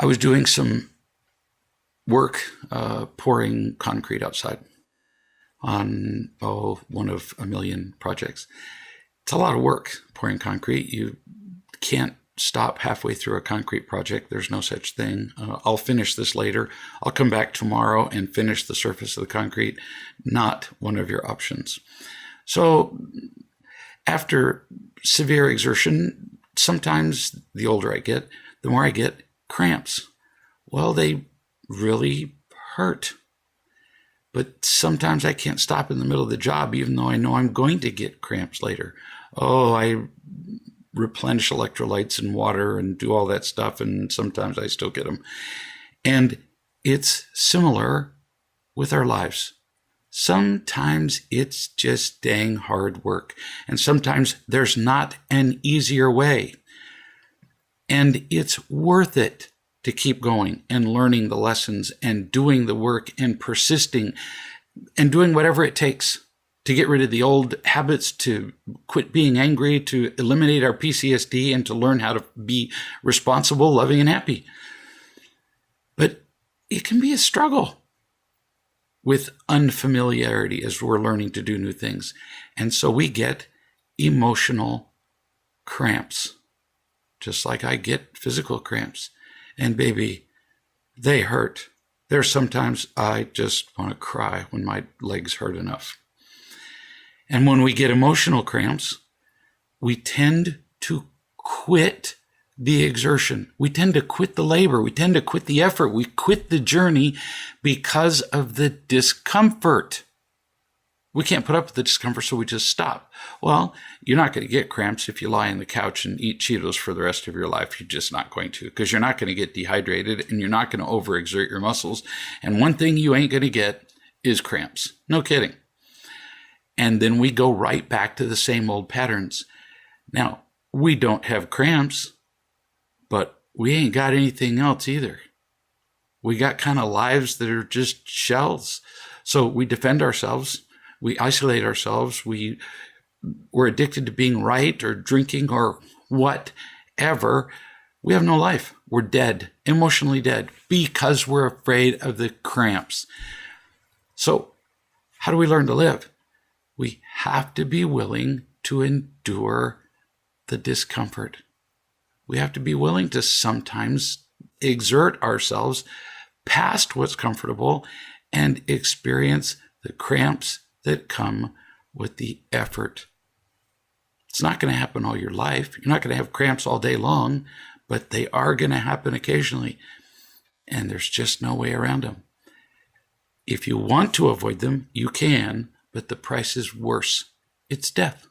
I was doing some work pouring concrete outside on one of a million projects. It's a lot of work pouring concrete. You can't stop halfway through a concrete project. There's no such thing. I'll finish this later. I'll come back tomorrow and finish the surface of the concrete. Not one of your options. So after severe exertion, sometimes the older I get, the more I get cramps. Well, they really hurt. But sometimes I can't stop in the middle of the job, even though I know I'm going to get cramps later. I replenish electrolytes and water and do all that stuff, and sometimes I still get them. And it's similar with our lives. Sometimes it's just dang hard work, and sometimes there's not an easier way. And it's worth it to keep going and learning the lessons and doing the work and persisting and doing whatever it takes to get rid of the old habits, to quit being angry, to eliminate our PTSD, and to learn how to be responsible, loving, and happy. But it can be a struggle with unfamiliarity as we're learning to do new things. And so we get emotional cramps, just like I get physical cramps. And baby, they hurt. There's sometimes I just want to cry when my legs hurt enough. And when we get emotional cramps, we tend to quit the exertion. We tend to quit the labor. We tend to quit the effort. We quit the journey because of the discomfort. We can't put up with the discomfort, so we just stop. Well, you're not going to get cramps if you lie on the couch and eat Cheetos for the rest of your life. You're just not going to, because you're not going to get dehydrated and you're not going to overexert your muscles. And one thing you ain't going to get is cramps. No kidding. And then we go right back to the same old patterns. Now, we don't have cramps, but we ain't got anything else either. We got kind of lives that are just shells. So we defend ourselves. We isolate ourselves. We're addicted to being right or drinking or whatever. We have no life. We're dead, emotionally dead, because we're afraid of the cramps. So how do we learn to live? We have to be willing to endure the discomfort. We have to be willing to sometimes exert ourselves past what's comfortable and experience the cramps that come with the effort. It's not going to happen all your life. You're not going to have cramps all day long, but they are going to happen occasionally. And there's just no way around them. If you want to avoid them, you can, but the price is worse. It's death.